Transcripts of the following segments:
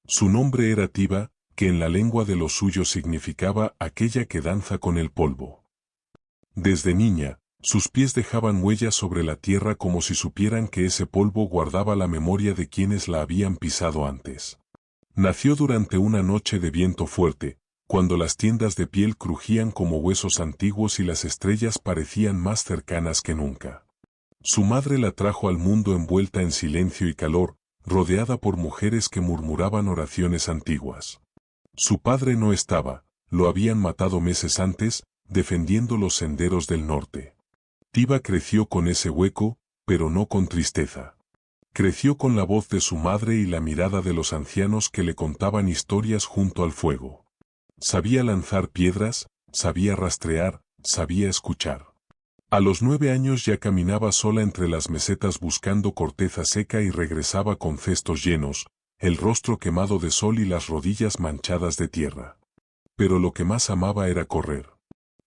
Su nombre era Tiba, que en la lengua de los suyos significaba aquella que danza con el polvo. Desde niña, sus pies dejaban huellas sobre la tierra como si supieran que ese polvo guardaba la memoria de quienes la habían pisado antes. Nació durante una noche de viento fuerte, cuando las tiendas de piel crujían como huesos antiguos y las estrellas parecían más cercanas que nunca. Su madre la trajo al mundo envuelta en silencio y calor, rodeada por mujeres que murmuraban oraciones antiguas. Su padre no estaba, lo habían matado meses antes, defendiendo los senderos del norte. Tiba creció con ese hueco, pero no con tristeza. Creció con la voz de su madre y la mirada de los ancianos que le contaban historias junto al fuego. Sabía lanzar piedras, sabía rastrear, sabía escuchar. A los 9 años ya caminaba sola entre las mesetas buscando corteza seca y regresaba con cestos llenos, el rostro quemado de sol y las rodillas manchadas de tierra. Pero lo que más amaba era correr.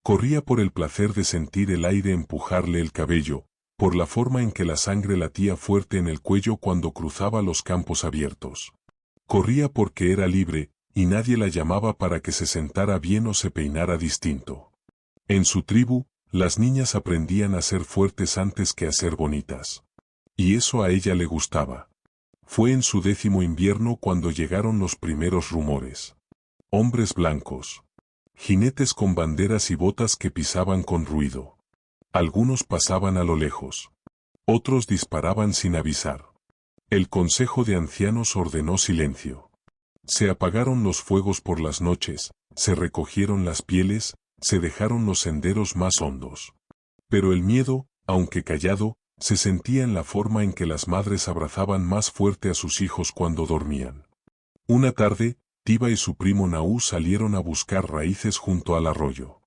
Corría por el placer de sentir el aire empujarle el cabello, por la forma en que la sangre latía fuerte en el cuello cuando cruzaba los campos abiertos. Corría porque era libre, y nadie la llamaba para que se sentara bien o se peinara distinto. En su tribu, las niñas aprendían a ser fuertes antes que a ser bonitas. Y eso a ella le gustaba. Fue en su 10º invierno cuando llegaron los primeros rumores. Hombres blancos. Jinetes con banderas y botas que pisaban con ruido. Algunos pasaban a lo lejos. Otros disparaban sin avisar. El consejo de ancianos ordenó silencio. Se apagaron los fuegos por las noches, se recogieron las pieles, se dejaron los senderos más hondos. Pero el miedo, aunque callado, se sentía en la forma en que las madres abrazaban más fuerte a sus hijos cuando dormían. Una tarde, Tiba y su primo Naú salieron a buscar raíces junto al arroyo.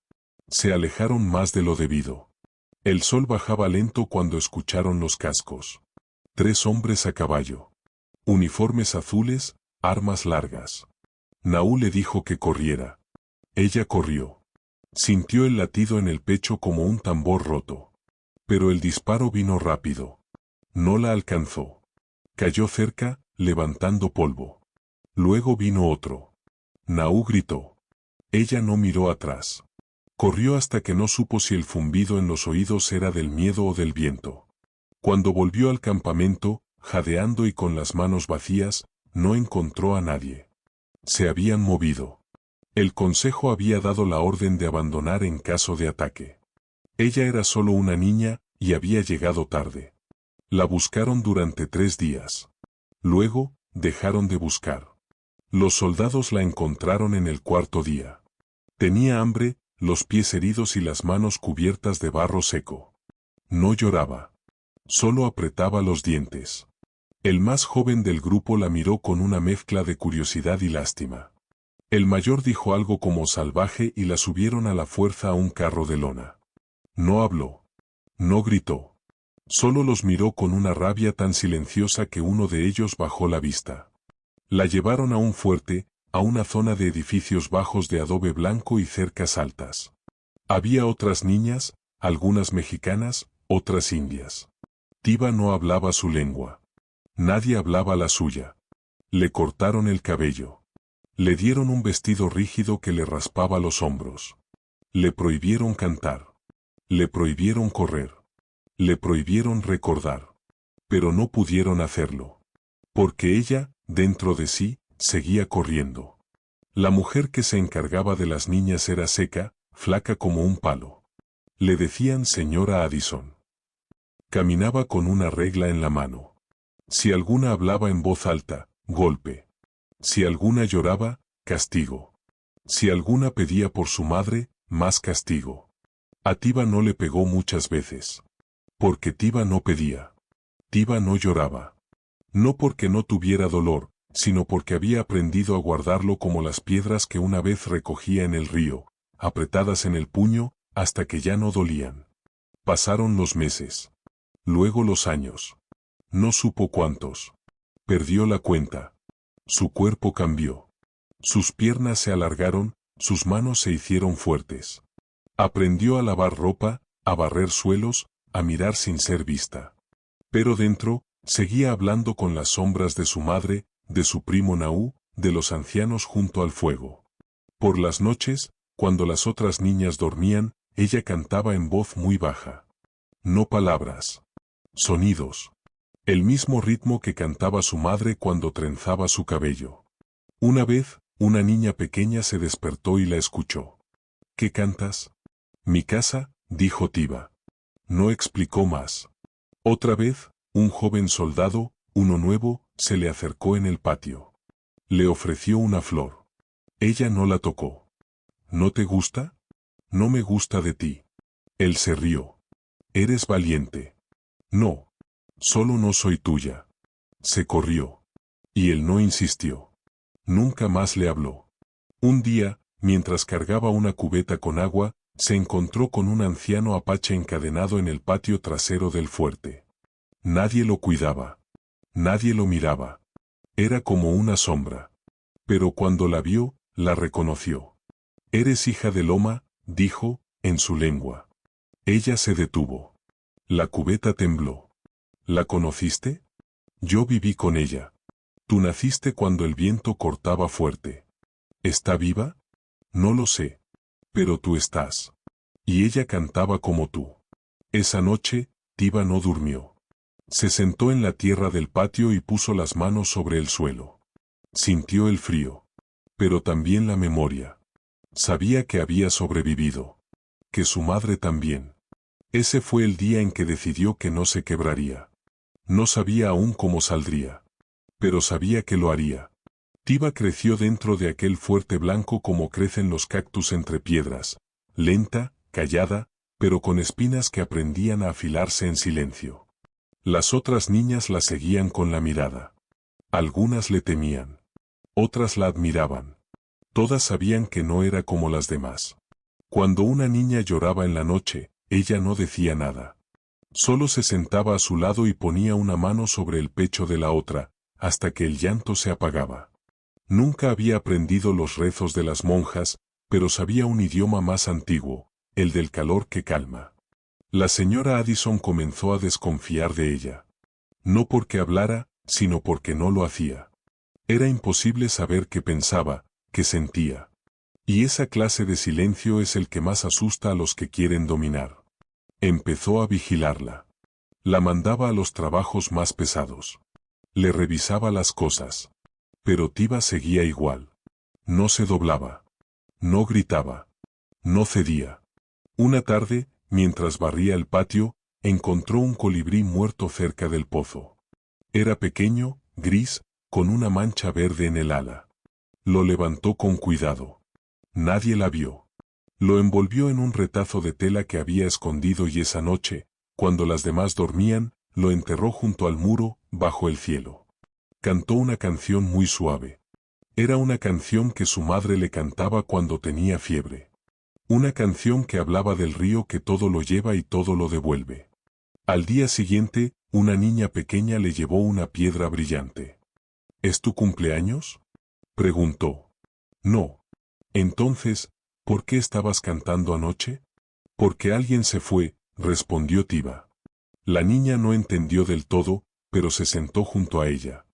Se alejaron más de lo debido. El sol bajaba lento cuando escucharon los cascos. 3 hombres a caballo. Uniformes azules, armas largas. Naú le dijo que corriera. Ella corrió. Sintió el latido en el pecho como un tambor roto. Pero el disparo vino rápido. No la alcanzó. Cayó cerca, levantando polvo. Luego vino otro. Naú gritó. Ella no miró atrás. Corrió hasta que no supo si el zumbido en los oídos era del miedo o del viento. Cuando volvió al campamento, jadeando y con las manos vacías, no encontró a nadie. Se habían movido. El consejo había dado la orden de abandonar en caso de ataque. Ella era solo una niña, y había llegado tarde. La buscaron durante 3 días. Luego, dejaron de buscar. Los soldados la encontraron en el 4.º día. Tenía hambre, los pies heridos y las manos cubiertas de barro seco. No lloraba. Solo apretaba los dientes. El más joven del grupo la miró con una mezcla de curiosidad y lástima. El mayor dijo algo como salvaje y la subieron a la fuerza a un carro de lona. No habló. No gritó. Solo los miró con una rabia tan silenciosa que uno de ellos bajó la vista. La llevaron a un fuerte, a una zona de edificios bajos de adobe blanco y cercas altas. Había otras niñas, algunas mexicanas, otras indias. Tiba no hablaba su lengua. Nadie hablaba la suya. Le cortaron el cabello. Le dieron un vestido rígido que le raspaba los hombros. Le prohibieron cantar. Le prohibieron correr. Le prohibieron recordar. Pero no pudieron hacerlo. Porque ella, dentro de sí, seguía corriendo. La mujer que se encargaba de las niñas era seca, flaca como un palo. Le decían señora Addison. Caminaba con una regla en la mano. Si alguna hablaba en voz alta, golpe. Si alguna lloraba, castigo. Si alguna pedía por su madre, más castigo. A Tiba no le pegó muchas veces. Porque Tiba no pedía. Tiba no lloraba. No porque no tuviera dolor, sino porque había aprendido a guardarlo como las piedras que una vez recogía en el río, apretadas en el puño, hasta que ya no dolían. Pasaron los meses. Luego los años. No supo cuántos. Perdió la cuenta. Su cuerpo cambió. Sus piernas se alargaron, sus manos se hicieron fuertes. Aprendió a lavar ropa, a barrer suelos, a mirar sin ser vista. Pero dentro, seguía hablando con las sombras de su madre, de su primo Naú, de los ancianos junto al fuego. Por las noches, cuando las otras niñas dormían, ella cantaba en voz muy baja. No palabras. Sonidos. El mismo ritmo que cantaba su madre cuando trenzaba su cabello. Una vez, una niña pequeña se despertó y la escuchó. ¿Qué cantas? Mi casa, dijo Tiba. No explicó más. Otra vez, un joven soldado, uno nuevo, se le acercó en el patio. Le ofreció una flor. Ella no la tocó. ¿No te gusta? No me gusta de ti. Él se rió. Eres valiente. No. Solo no soy tuya. Se corrió. Y él no insistió. Nunca más le habló. Un día, mientras cargaba una cubeta con agua, se encontró con un anciano apache encadenado en el patio trasero del fuerte. Nadie lo cuidaba. Nadie lo miraba. Era como una sombra. Pero cuando la vio, la reconoció. «Eres hija de Loma», dijo, en su lengua. Ella se detuvo. La cubeta tembló. «¿La conociste?» «Yo viví con ella. Tú naciste cuando el viento cortaba fuerte». «¿Está viva?» «No lo sé. Pero tú estás». «Y ella cantaba como tú». Esa noche, Tiba no durmió. Se sentó en la tierra del patio y puso las manos sobre el suelo. Sintió el frío. Pero también la memoria. Sabía que había sobrevivido. Que su madre también. Ese fue el día en que decidió que no se quebraría. No sabía aún cómo saldría. Pero sabía que lo haría. Tiba creció dentro de aquel fuerte blanco como crecen los cactus entre piedras, lenta, callada, pero con espinas que aprendían a afilarse en silencio. Las otras niñas la seguían con la mirada. Algunas le temían. Otras la admiraban. Todas sabían que no era como las demás. Cuando una niña lloraba en la noche, ella no decía nada. Solo se sentaba a su lado y ponía una mano sobre el pecho de la otra, hasta que el llanto se apagaba. Nunca había aprendido los rezos de las monjas, pero sabía un idioma más antiguo, el del calor que calma. La señora Addison comenzó a desconfiar de ella. No porque hablara, sino porque no lo hacía. Era imposible saber qué pensaba, qué sentía. Y esa clase de silencio es el que más asusta a los que quieren dominar. Empezó a vigilarla. La mandaba a los trabajos más pesados. Le revisaba las cosas. Pero Tiba seguía igual. No se doblaba. No gritaba. No cedía. Una tarde, mientras barría el patio, encontró un colibrí muerto cerca del pozo. Era pequeño, gris, con una mancha verde en el ala. Lo levantó con cuidado. Nadie la vio. Lo envolvió en un retazo de tela que había escondido y esa noche, cuando las demás dormían, lo enterró junto al muro, bajo el cielo. Cantó una canción muy suave. Era una canción que su madre le cantaba cuando tenía fiebre. Una canción que hablaba del río que todo lo lleva y todo lo devuelve. Al día siguiente, una niña pequeña le llevó una piedra brillante. ¿Es tu cumpleaños?, preguntó. No. Entonces, ¿por qué estabas cantando anoche? Porque alguien se fue, respondió Tiba. La niña no entendió del todo, pero se sentó junto a ella.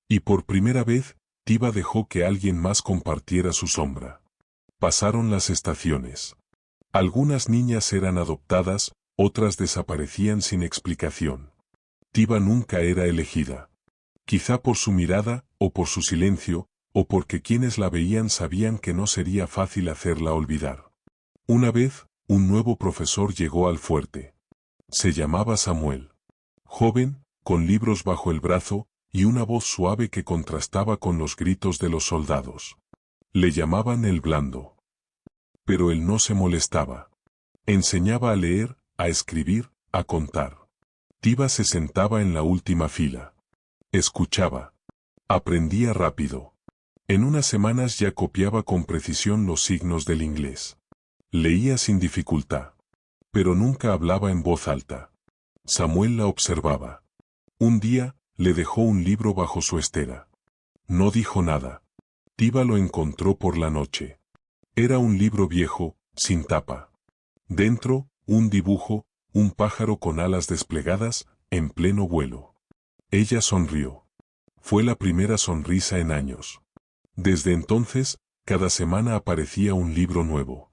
Y por primera vez, Tiba dejó que alguien más compartiera su sombra. Pasaron las estaciones. Algunas niñas eran adoptadas, otras desaparecían sin explicación. Tiba nunca era elegida. Quizá por su mirada, o por su silencio, o porque quienes la veían sabían que no sería fácil hacerla olvidar. Una vez, un nuevo profesor llegó al fuerte. Se llamaba Samuel. Joven, con libros bajo el brazo, y una voz suave que contrastaba con los gritos de los soldados. Le llamaban el blando. Pero él no se molestaba. Enseñaba a leer, a escribir, a contar. Tiba se sentaba en la última fila. Escuchaba. Aprendía rápido. En unas semanas ya copiaba con precisión los signos del inglés. Leía sin dificultad. Pero nunca hablaba en voz alta. Samuel la observaba. Un día, le dejó un libro bajo su estera. No dijo nada. Tiba lo encontró por la noche. Era un libro viejo, sin tapa. Dentro, un dibujo, un pájaro con alas desplegadas, en pleno vuelo. Ella sonrió. Fue la primera sonrisa en años. Desde entonces, cada semana aparecía un libro nuevo.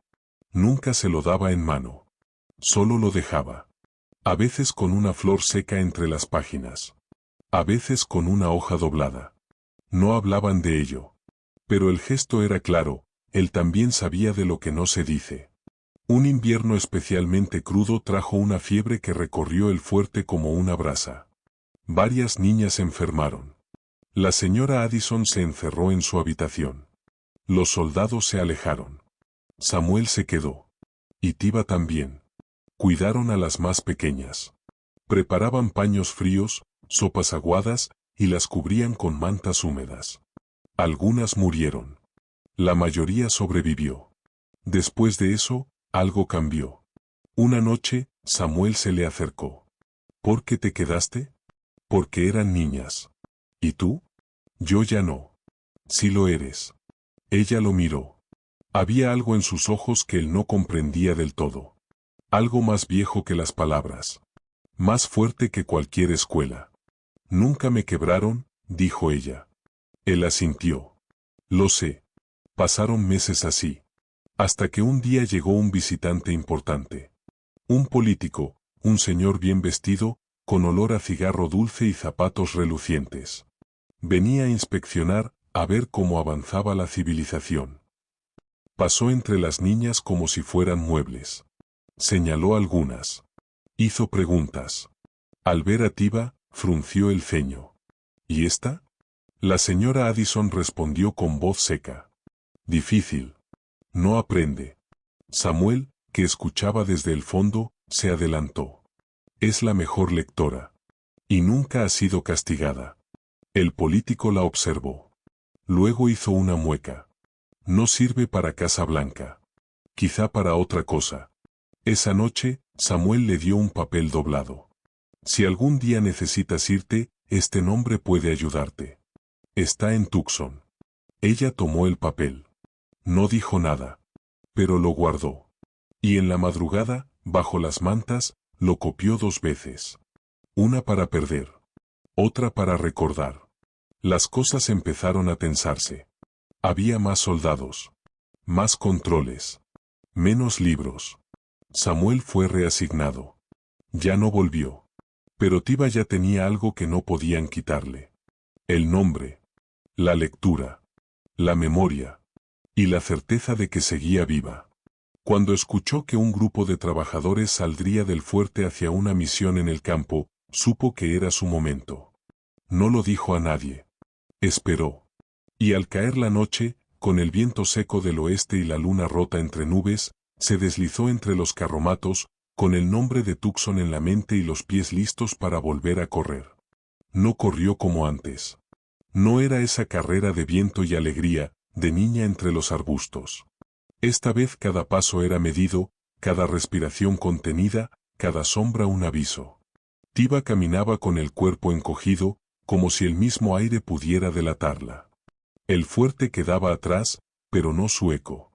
Nunca se lo daba en mano. Solo lo dejaba. A veces con una flor seca entre las páginas. A veces con una hoja doblada. No hablaban de ello. Pero el gesto era claro, él también sabía de lo que no se dice. Un invierno especialmente crudo trajo una fiebre que recorrió el fuerte como una brasa. Varias niñas enfermaron. La señora Addison se encerró en su habitación. Los soldados se alejaron. Samuel se quedó. Y Tiva también. Cuidaron a las más pequeñas. Preparaban paños fríos, sopas aguadas, y las cubrían con mantas húmedas. Algunas murieron. La mayoría sobrevivió. Después de eso, algo cambió. Una noche, Samuel se le acercó. ¿Por qué te quedaste? Porque eran niñas. ¿Y tú? Yo ya no. Sí lo eres. Ella lo miró. Había algo en sus ojos que él no comprendía del todo. Algo más viejo que las palabras. Más fuerte que cualquier escuela. Nunca me quebraron, dijo ella. Él asintió. Lo sé. Pasaron meses así. Hasta que un día llegó un visitante importante. Un político, un señor bien vestido, con olor a cigarro dulce y zapatos relucientes. Venía a inspeccionar, a ver cómo avanzaba la civilización. Pasó entre las niñas como si fueran muebles. Señaló algunas. Hizo preguntas. Al ver a Tiva, frunció el ceño. ¿Y esta? La señora Addison respondió con voz seca. Difícil. No aprende. Samuel, que escuchaba desde el fondo, se adelantó. Es la mejor lectora. Y nunca ha sido castigada. El político la observó. Luego hizo una mueca. No sirve para Casa Blanca. Quizá para otra cosa. Esa noche, Samuel le dio un papel doblado. Si algún día necesitas irte, este nombre puede ayudarte. Está en Tucson. Ella tomó el papel. No dijo nada. Pero lo guardó. Y en la madrugada, bajo las mantas, lo copió 2 veces. Una para perder. Otra para recordar. Las cosas empezaron a tensarse. Había más soldados. Más controles. Menos libros. Samuel fue reasignado. Ya no volvió. Pero Tiva ya tenía algo que no podían quitarle. El nombre. La lectura. La memoria. Y la certeza de que seguía viva. Cuando escuchó que un grupo de trabajadores saldría del fuerte hacia una misión en el campo, supo que era su momento. No lo dijo a nadie. Esperó. Y al caer la noche, con el viento seco del oeste y la luna rota entre nubes, se deslizó entre los carromatos, con el nombre de Tucson en la mente y los pies listos para volver a correr. No corrió como antes. No era esa carrera de viento y alegría, de niña entre los arbustos. Esta vez cada paso era medido, cada respiración contenida, cada sombra un aviso. Tiva caminaba con el cuerpo encogido, como si el mismo aire pudiera delatarla. El fuerte quedaba atrás, pero no su eco.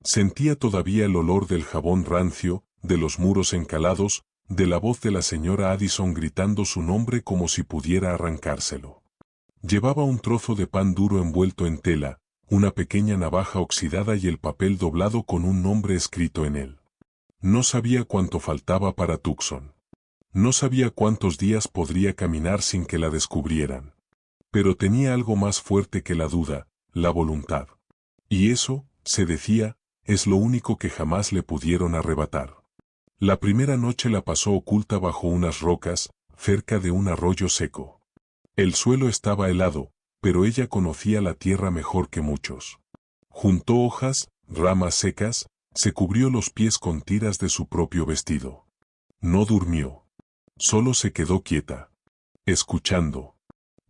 Sentía todavía el olor del jabón rancio, de los muros encalados, de la voz de la señora Addison gritando su nombre como si pudiera arrancárselo. Llevaba un trozo de pan duro envuelto en tela, una pequeña navaja oxidada y el papel doblado con un nombre escrito en él. No sabía cuánto faltaba para Tucson. No sabía cuántos días podría caminar sin que la descubrieran. Pero tenía algo más fuerte que la duda, la voluntad. Y eso, se decía, es lo único que jamás le pudieron arrebatar. La primera noche la pasó oculta bajo unas rocas, cerca de un arroyo seco. El suelo estaba helado, pero ella conocía la tierra mejor que muchos. Juntó hojas, ramas secas, se cubrió los pies con tiras de su propio vestido. No durmió. Solo se quedó quieta. Escuchando.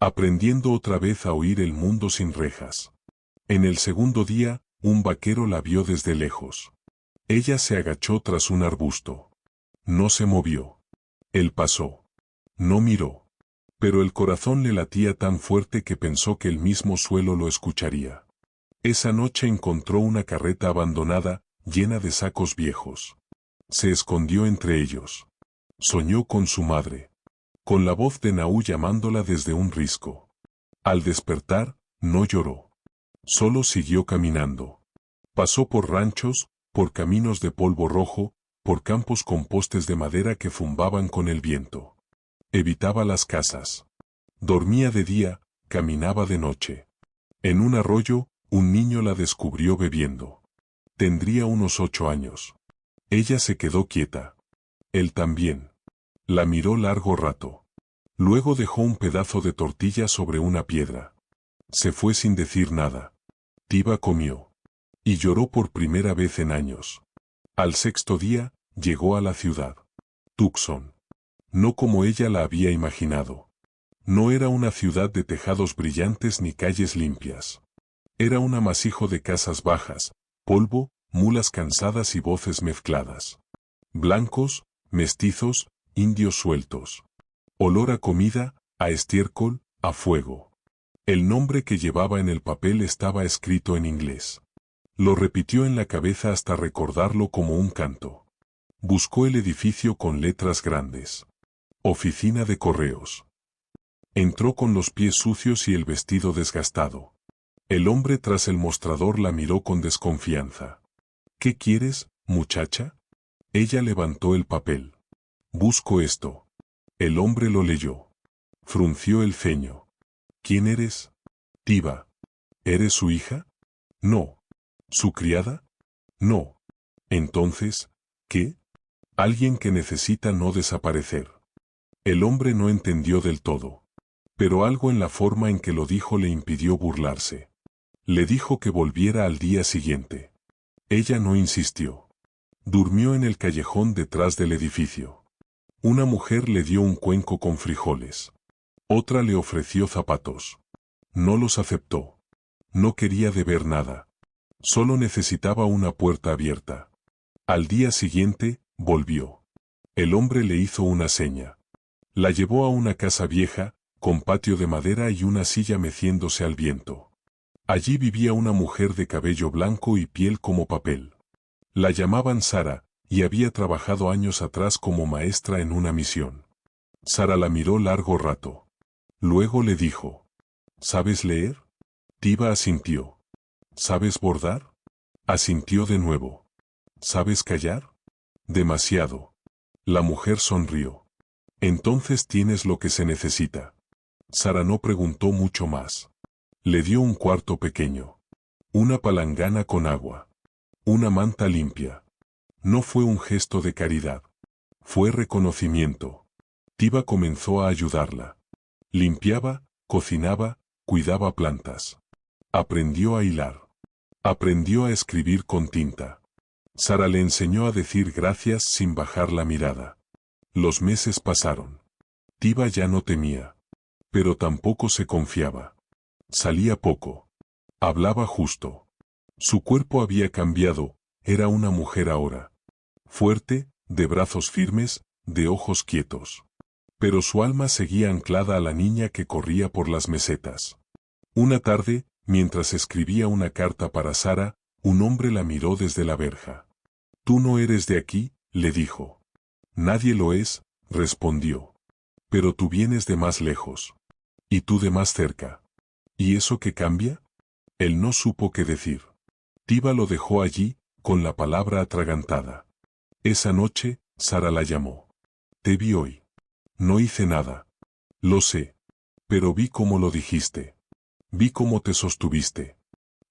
Aprendiendo otra vez a oír el mundo sin rejas. En el segundo día, un vaquero la vio desde lejos. Ella se agachó tras un arbusto. No se movió. Él pasó. No miró. Pero el corazón le latía tan fuerte que pensó que el mismo suelo lo escucharía. Esa noche encontró una carreta abandonada, llena de sacos viejos. Se escondió entre ellos. Soñó con su madre. Con la voz de Naú llamándola desde un risco. Al despertar, no lloró. Solo siguió caminando. Pasó por ranchos, por caminos de polvo rojo, por campos con postes de madera que zumbaban con el viento. Evitaba las casas. Dormía de día, caminaba de noche. En un arroyo, un niño la descubrió bebiendo. Tendría unos 8 años. Ella se quedó quieta. Él también. La miró largo rato. Luego dejó un pedazo de tortilla sobre una piedra. Se fue sin decir nada. Tiva comió. Y lloró por primera vez en años. Al 6.º día, llegó a la ciudad. Tucson. No como ella la había imaginado. No era una ciudad de tejados brillantes ni calles limpias. Era un amasijo de casas bajas, polvo, mulas cansadas y voces mezcladas. Blancos, mestizos, indios sueltos. Olor a comida, a estiércol, a fuego. El nombre que llevaba en el papel estaba escrito en inglés. Lo repitió en la cabeza hasta recordarlo como un canto. Buscó el edificio con letras grandes. Oficina de correos. Entró con los pies sucios y el vestido desgastado. El hombre tras el mostrador la miró con desconfianza. ¿Qué quieres, muchacha? Ella levantó el papel. Busco esto. El hombre lo leyó. Frunció el ceño. ¿Quién eres? Tiva. ¿Eres su hija? No. ¿Su criada? No. Entonces, ¿qué? Alguien que necesita no desaparecer. El hombre no entendió del todo. Pero algo en la forma en que lo dijo le impidió burlarse. Le dijo que volviera al día siguiente. Ella no insistió. Durmió en el callejón detrás del edificio. Una mujer le dio un cuenco con frijoles. Otra le ofreció zapatos. No los aceptó. No quería deber nada. Solo necesitaba una puerta abierta. Al día siguiente, volvió. El hombre le hizo una seña. La llevó a una casa vieja, con patio de madera y una silla meciéndose al viento. Allí vivía una mujer de cabello blanco y piel como papel. La llamaban Sara, y había trabajado años atrás como maestra en una misión. Sara la miró largo rato. Luego le dijo: ¿Sabes leer? Tiva asintió. ¿Sabes bordar? Asintió de nuevo. ¿Sabes callar? Demasiado. La mujer sonrió. Entonces tienes lo que se necesita. Sara no preguntó mucho más. Le dio un cuarto pequeño. Una palangana con agua. Una manta limpia. No fue un gesto de caridad. Fue reconocimiento. Tiva comenzó a ayudarla. Limpiaba, cocinaba, cuidaba plantas. Aprendió a hilar. Aprendió a escribir con tinta. Sara le enseñó a decir gracias sin bajar la mirada. Los meses pasaron. Tiva ya no temía. Pero tampoco se confiaba. Salía poco. Hablaba justo. Su cuerpo había cambiado, era una mujer ahora. Fuerte, de brazos firmes, de ojos quietos. Pero su alma seguía anclada a la niña que corría por las mesetas. Una tarde, mientras escribía una carta para Sara, un hombre la miró desde la verja. «Tú no eres de aquí», le dijo. «Nadie lo es», respondió. «Pero tú vienes de más lejos. Y tú de más cerca. ¿Y eso qué cambia?» Él no supo qué decir. Tiva lo dejó allí, con la palabra atragantada. Esa noche, Sara la llamó. «Te vi hoy. No hice nada. Lo sé. Pero vi cómo lo dijiste. Vi cómo te sostuviste.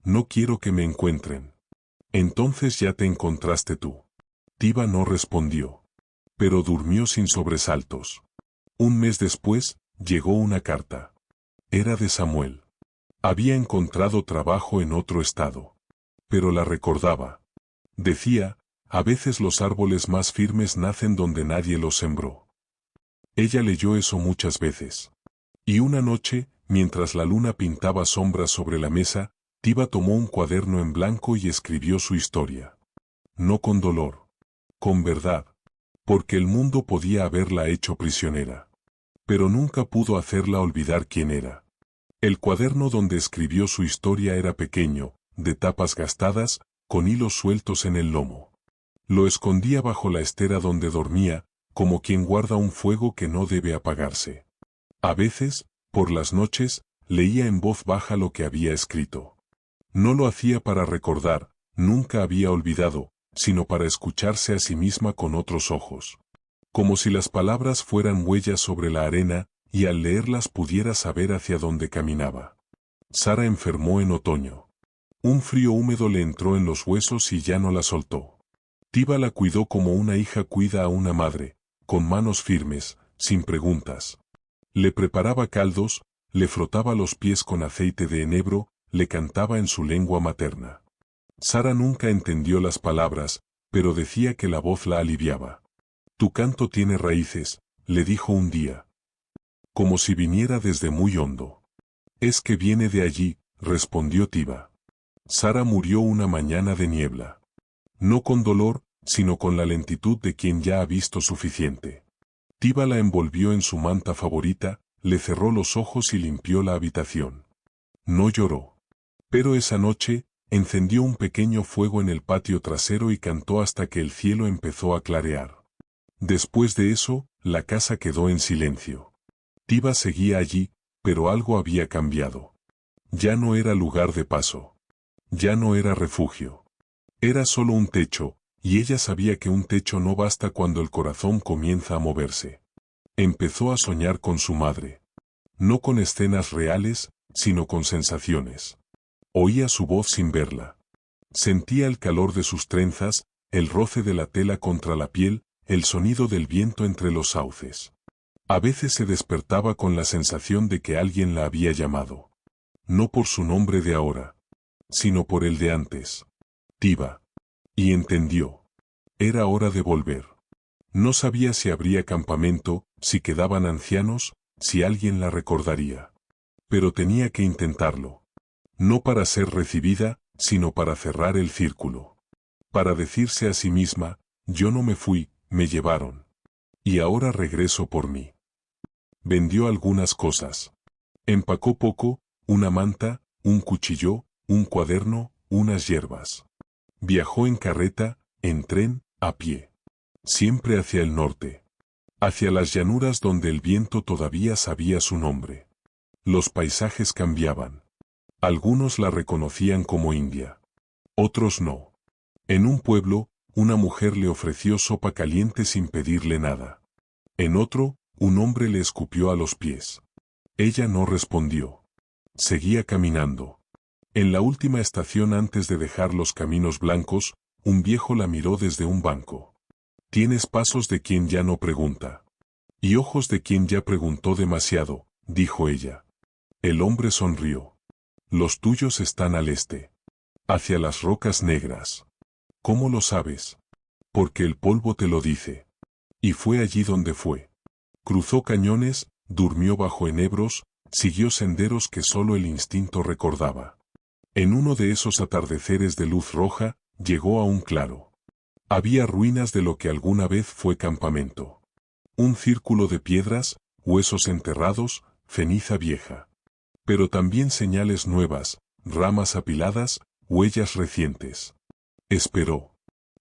No quiero que me encuentren». «Entonces ya te encontraste tú». Tiva no respondió. Pero durmió sin sobresaltos. Un mes después, llegó una carta. Era de Samuel. Había encontrado trabajo en otro estado. Pero la recordaba. Decía: «A veces los árboles más firmes nacen donde nadie los sembró». Ella leyó eso muchas veces. Y una noche, mientras la luna pintaba sombras sobre la mesa, Tiva tomó un cuaderno en blanco y escribió su historia. No con dolor. Con verdad. Porque el mundo podía haberla hecho prisionera. Pero nunca pudo hacerla olvidar quién era. El cuaderno donde escribió su historia era pequeño, de tapas gastadas, con hilos sueltos en el lomo. Lo escondía bajo la estera donde dormía, como quien guarda un fuego que no debe apagarse. A veces, por las noches, leía en voz baja lo que había escrito. No lo hacía para recordar, nunca había olvidado, sino para escucharse a sí misma con otros ojos. Como si las palabras fueran huellas sobre la arena, y al leerlas pudiera saber hacia dónde caminaba. Sara enfermó en otoño. Un frío húmedo le entró en los huesos y ya no la soltó. Tiva la cuidó como una hija cuida a una madre, con manos firmes, sin preguntas. Le preparaba caldos, le frotaba los pies con aceite de enebro, le cantaba en su lengua materna. Sara nunca entendió las palabras, pero decía que la voz la aliviaba. Tu canto tiene raíces, le dijo un día. Como si viniera desde muy hondo. Es que viene de allí, respondió Tiva. Sara murió una mañana de niebla. No con dolor, sino con la lentitud de quien ya ha visto suficiente. Tiva la envolvió en su manta favorita, le cerró los ojos y limpió la habitación. No lloró. Pero esa noche, encendió un pequeño fuego en el patio trasero y cantó hasta que el cielo empezó a clarear. Después de eso, la casa quedó en silencio. Tiva seguía allí, pero algo había cambiado. Ya no era lugar de paso. Ya no era refugio. Era solo un techo, y ella sabía que un techo no basta cuando el corazón comienza a moverse. Empezó a soñar con su madre. No con escenas reales, sino con sensaciones. Oía su voz sin verla. Sentía el calor de sus trenzas, el roce de la tela contra la piel, el sonido del viento entre los sauces. A veces se despertaba con la sensación de que alguien la había llamado. No por su nombre de ahora, sino por el de antes. Tiva. Y entendió. Era hora de volver. No sabía si habría campamento, si quedaban ancianos, si alguien la recordaría. Pero tenía que intentarlo. No para ser recibida, sino para cerrar el círculo. Para decirse a sí misma, yo no me fui, me llevaron. Y ahora regreso por mí. Vendió algunas cosas. Empacó poco, una manta, un cuchillo, un cuaderno, unas hierbas. Viajó en carreta, en tren, a pie. Siempre hacia el norte. Hacia las llanuras donde el viento todavía sabía su nombre. Los paisajes cambiaban. Algunos la reconocían como india. Otros no. En un pueblo, una mujer le ofreció sopa caliente sin pedirle nada. En otro, un hombre le escupió a los pies. Ella no respondió. Seguía caminando. En la última estación antes de dejar los caminos blancos, un viejo la miró desde un banco. Tienes pasos de quien ya no pregunta. Y ojos de quien ya preguntó demasiado, dijo ella. El hombre sonrió. Los tuyos están al este. Hacia las rocas negras. ¿Cómo lo sabes? Porque el polvo te lo dice. Y fue allí donde fue. Cruzó cañones, durmió bajo enebros, siguió senderos que solo el instinto recordaba. En uno de esos atardeceres de luz roja, llegó a un claro. Había ruinas de lo que alguna vez fue campamento. Un círculo de piedras, huesos enterrados, ceniza vieja. Pero también señales nuevas, ramas apiladas, huellas recientes. Esperó.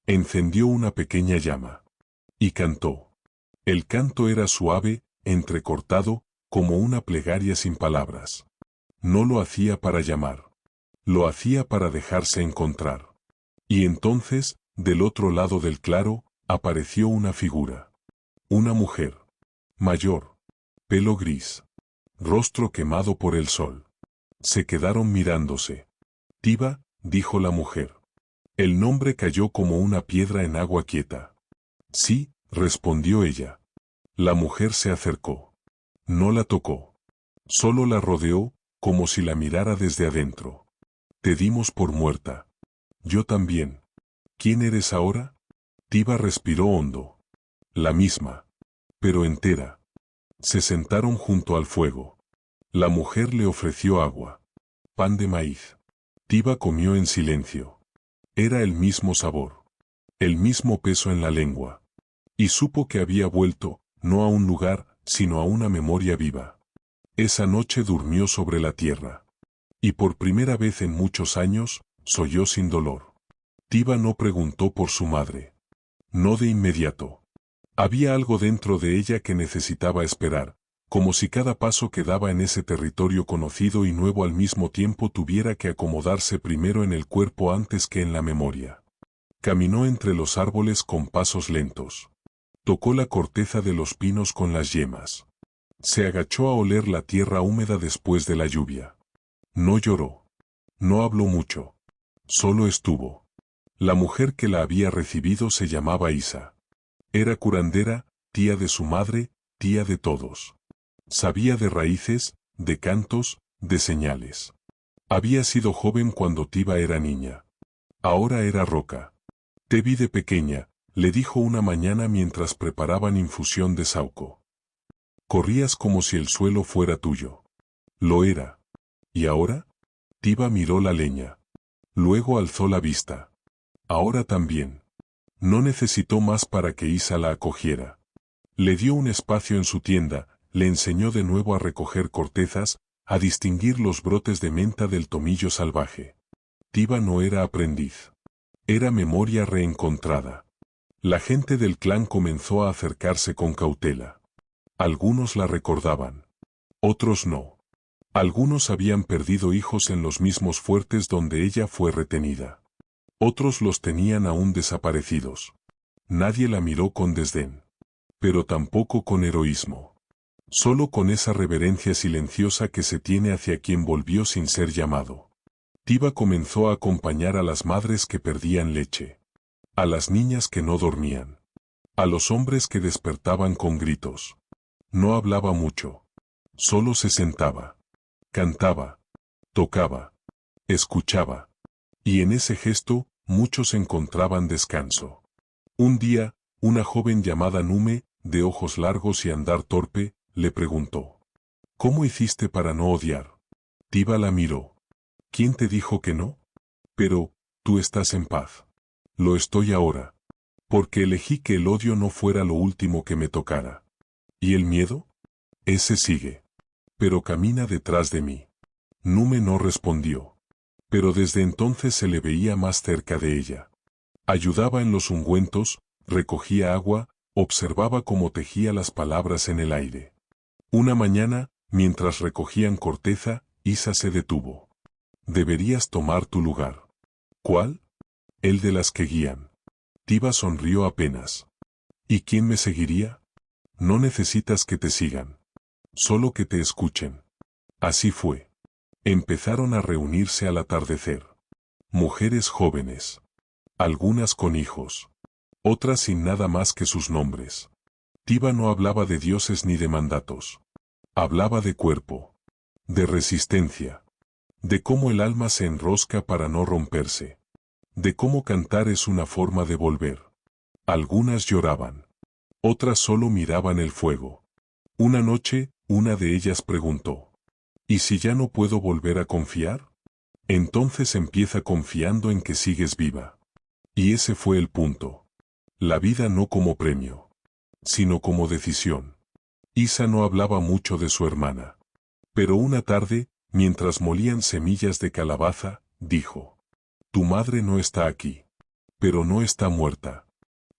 Encendió una pequeña llama. Y cantó. El canto era suave, entrecortado, como una plegaria sin palabras. No lo hacía para llamar. Lo hacía para dejarse encontrar. Y entonces, del otro lado del claro, apareció una figura. Una mujer. Mayor. Pelo gris. Rostro quemado por el sol. Se quedaron mirándose. Tiva, dijo la mujer. El nombre cayó como una piedra en agua quieta. Sí, respondió ella. La mujer se acercó. No la tocó. Solo la rodeó, como si la mirara desde adentro. Te dimos por muerta. Yo también. ¿Quién eres ahora? Tiva respiró hondo. La misma. Pero entera. Se sentaron junto al fuego. La mujer le ofreció agua. Pan de maíz. Tiva comió en silencio. Era el mismo sabor. El mismo peso en la lengua. Y supo que había vuelto, no a un lugar, sino a una memoria viva. Esa noche durmió sobre la tierra. Y por primera vez en muchos años, solló sin dolor. Tiva no preguntó por su madre. No de inmediato. Había algo dentro de ella que necesitaba esperar, como si cada paso que daba en ese territorio conocido y nuevo al mismo tiempo tuviera que acomodarse primero en el cuerpo antes que en la memoria. Caminó entre los árboles con pasos lentos. Tocó la corteza de los pinos con las yemas. Se agachó a oler la tierra húmeda después de la lluvia. No lloró. No habló mucho. Solo estuvo. La mujer que la había recibido se llamaba Isa. Era curandera, tía de su madre, tía de todos. Sabía de raíces, de cantos, de señales. Había sido joven cuando Tiva era niña. Ahora era roca. Te vi de pequeña, le dijo una mañana mientras preparaban infusión de sauco. Corrías como si el suelo fuera tuyo. Lo era. ¿Y ahora? Tiva miró la leña. Luego alzó la vista. Ahora también. No necesitó más para que Isa la acogiera. Le dio un espacio en su tienda, le enseñó de nuevo a recoger cortezas, a distinguir los brotes de menta del tomillo salvaje. Tiva no era aprendiz. Era memoria reencontrada. La gente del clan comenzó a acercarse con cautela. Algunos la recordaban. Otros no. Algunos habían perdido hijos en los mismos fuertes donde ella fue retenida. Otros los tenían aún desaparecidos. Nadie la miró con desdén. Pero tampoco con heroísmo. Solo con esa reverencia silenciosa que se tiene hacia quien volvió sin ser llamado. Tiva comenzó a acompañar a las madres que perdían leche. A las niñas que no dormían. A los hombres que despertaban con gritos. No hablaba mucho. Solo se sentaba. Cantaba. Tocaba. Escuchaba. Y en ese gesto, muchos encontraban descanso. Un día, una joven llamada Nume, de ojos largos y andar torpe, le preguntó. ¿Cómo hiciste para no odiar? Tiva la miró. ¿Quién te dijo que no? Pero, tú estás en paz. Lo estoy ahora. Porque elegí que el odio no fuera lo último que me tocara. ¿Y el miedo? Ese sigue. Pero camina detrás de mí. Nume no respondió. Pero desde entonces se le veía más cerca de ella. Ayudaba en los ungüentos, recogía agua, observaba cómo tejía las palabras en el aire. Una mañana, mientras recogían corteza, Isa se detuvo. Deberías tomar tu lugar. ¿Cuál? El de las que guían. Tiva sonrió apenas. ¿Y quién me seguiría? No necesitas que te sigan. Solo que te escuchen. Así fue. Empezaron a reunirse al atardecer. Mujeres jóvenes. Algunas con hijos. Otras sin nada más que sus nombres. Tiva no hablaba de dioses ni de mandatos. Hablaba de cuerpo. De resistencia. De cómo el alma se enrosca para no romperse. De cómo cantar es una forma de volver. Algunas lloraban. Otras solo miraban el fuego. Una noche, una de ellas preguntó. ¿Y si ya no puedo volver a confiar? Entonces empieza confiando en que sigues viva. Y ese fue el punto. La vida no como premio, sino como decisión. Isa no hablaba mucho de su hermana. Pero una tarde, mientras molían semillas de calabaza, dijo. Tu madre no está aquí. Pero no está muerta.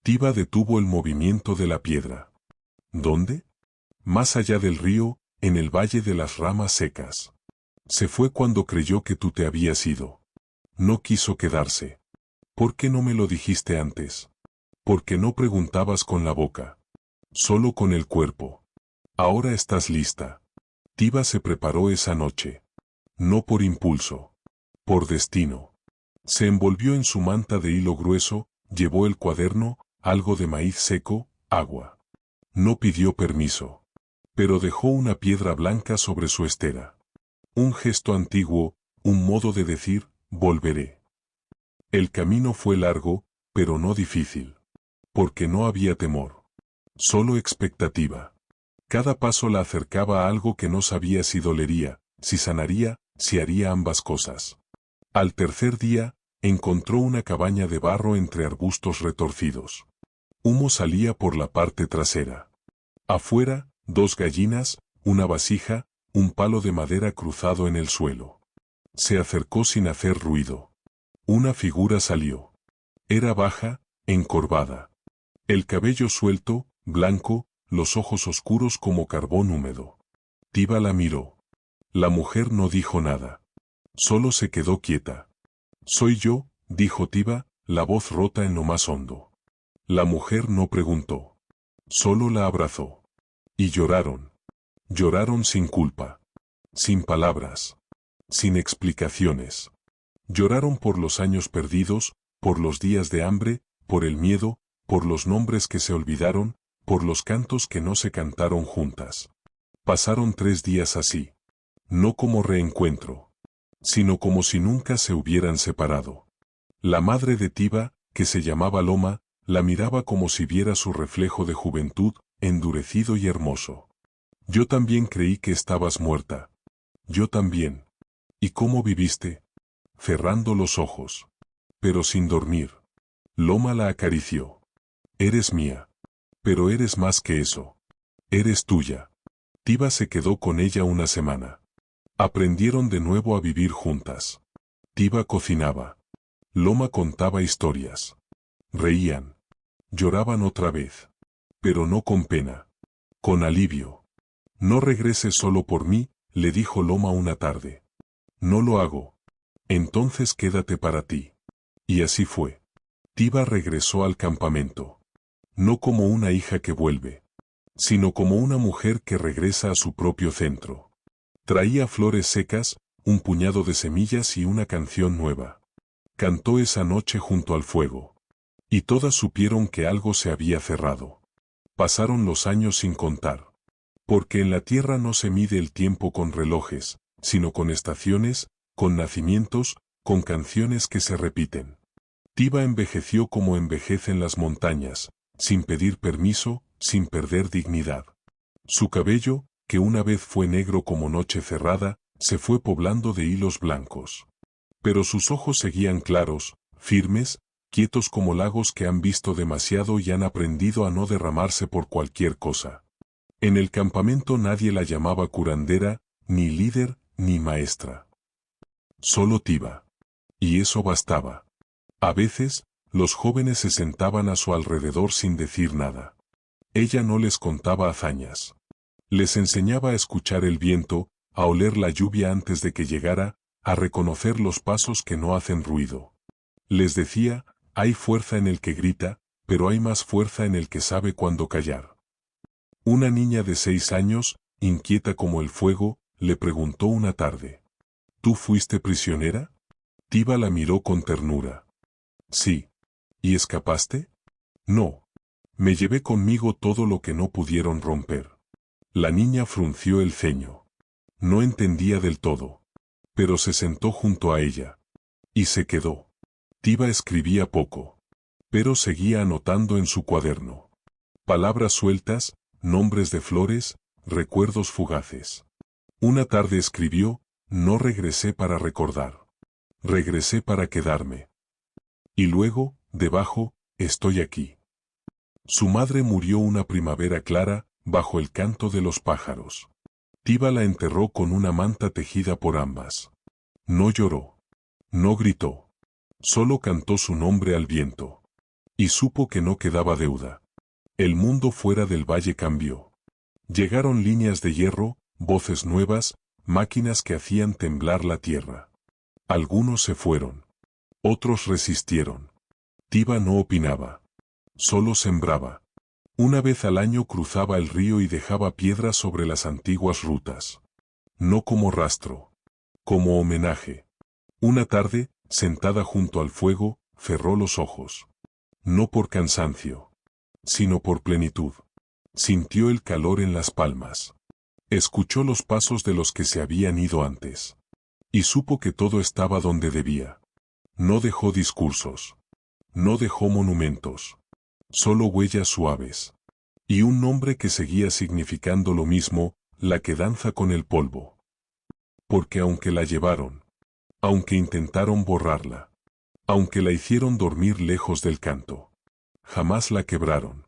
Tiva detuvo el movimiento de la piedra. ¿Dónde? Más allá del río, en el valle de las ramas secas. Se fue cuando creyó que tú te habías ido. No quiso quedarse. ¿Por qué no me lo dijiste antes? Porque no preguntabas con la boca. Solo con el cuerpo. Ahora estás lista. Tiva se preparó esa noche. No por impulso. Por destino. Se envolvió en su manta de hilo grueso, llevó el cuaderno, algo de maíz seco, agua. No pidió permiso. Pero dejó una piedra blanca sobre su estera. Un gesto antiguo, un modo de decir, volveré. El camino fue largo, pero no difícil. Porque no había temor. Solo expectativa. Cada paso la acercaba a algo que no sabía si dolería, si sanaría, si haría ambas cosas. Al tercer día, encontró una cabaña de barro entre arbustos retorcidos. Humo salía por la parte trasera. Afuera, 2 gallinas, una vasija, un palo de madera cruzado en el suelo. Se acercó sin hacer ruido. Una figura salió. Era baja, encorvada. El cabello suelto, blanco, los ojos oscuros como carbón húmedo. Tiba la miró. La mujer no dijo nada. Solo se quedó quieta. «Soy yo», dijo Tiba, la voz rota en lo más hondo. La mujer no preguntó. Solo la abrazó. Y lloraron. Lloraron sin culpa. Sin palabras. Sin explicaciones. Lloraron por los años perdidos, por los días de hambre, por el miedo, por los nombres que se olvidaron, por los cantos que no se cantaron juntas. Pasaron 3 días así. No como reencuentro, sino como si nunca se hubieran separado. La madre de Tiba, que se llamaba Loma, la miraba como si viera su reflejo de juventud, endurecido y hermoso. «Yo también creí que estabas muerta». «Yo también». «¿Y cómo viviste?» «Cerrando los ojos. Pero sin dormir». Loma la acarició. «Eres mía. Pero eres más que eso. Eres tuya». Tiba se quedó con ella una semana. Aprendieron de nuevo a vivir juntas. Tiba cocinaba. Loma contaba historias. Reían. Lloraban otra vez. Pero no con pena. Con alivio. «No regreses solo por mí», le dijo Loma una tarde. «No lo hago». «Entonces quédate para ti». Y así fue. Tiba regresó al campamento. No como una hija que vuelve, sino como una mujer que regresa a su propio centro. Traía flores secas, un puñado de semillas y una canción nueva. Cantó esa noche junto al fuego. Y todas supieron que algo se había cerrado. Pasaron los años sin contar. Porque en la tierra no se mide el tiempo con relojes, sino con estaciones, con nacimientos, con canciones que se repiten. Tiba envejeció como envejecen las montañas, sin pedir permiso, sin perder dignidad. Su cabello, que una vez fue negro como noche cerrada, se fue poblando de hilos blancos. Pero sus ojos seguían claros, firmes, quietos como lagos que han visto demasiado y han aprendido a no derramarse por cualquier cosa. En el campamento nadie la llamaba curandera, ni líder, ni maestra. Solo Tiba. Y eso bastaba. A veces, los jóvenes se sentaban a su alrededor sin decir nada. Ella no les contaba hazañas. Les enseñaba a escuchar el viento, a oler la lluvia antes de que llegara, a reconocer los pasos que no hacen ruido. Les decía, hay fuerza en el que grita, pero hay más fuerza en el que sabe cuándo callar. Una niña de 6 años, inquieta como el fuego, le preguntó una tarde. ¿Tú fuiste prisionera? Tiba la miró con ternura. Sí. ¿Y escapaste? No. Me llevé conmigo todo lo que no pudieron romper. La niña frunció el ceño. No entendía del todo. Pero se sentó junto a ella. Y se quedó. Tiba escribía poco. Pero seguía anotando en su cuaderno. Palabras sueltas, nombres de flores, recuerdos fugaces. Una tarde escribió, no regresé para recordar. Regresé para quedarme. Y luego, debajo, estoy aquí. Su madre murió una primavera clara, bajo el canto de los pájaros. Tiba la enterró con una manta tejida por ambas. No lloró. No gritó. Solo cantó su nombre al viento. Y supo que no quedaba deuda. El mundo fuera del valle cambió. Llegaron líneas de hierro, voces nuevas, máquinas que hacían temblar la tierra. Algunos se fueron. Otros resistieron. Tiba no opinaba. Solo sembraba. Una vez al año cruzaba el río y dejaba piedras sobre las antiguas rutas. No como rastro. Como homenaje. Una tarde, sentada junto al fuego, cerró los ojos. No por cansancio, sino por plenitud. Sintió el calor en las palmas. Escuchó los pasos de los que se habían ido antes. Y supo que todo estaba donde debía. No dejó discursos. No dejó monumentos. Solo huellas suaves. Y un nombre que seguía significando lo mismo, la que danza con el polvo. Porque aunque la llevaron, aunque intentaron borrarla, aunque la hicieron dormir lejos del canto, jamás la quebraron.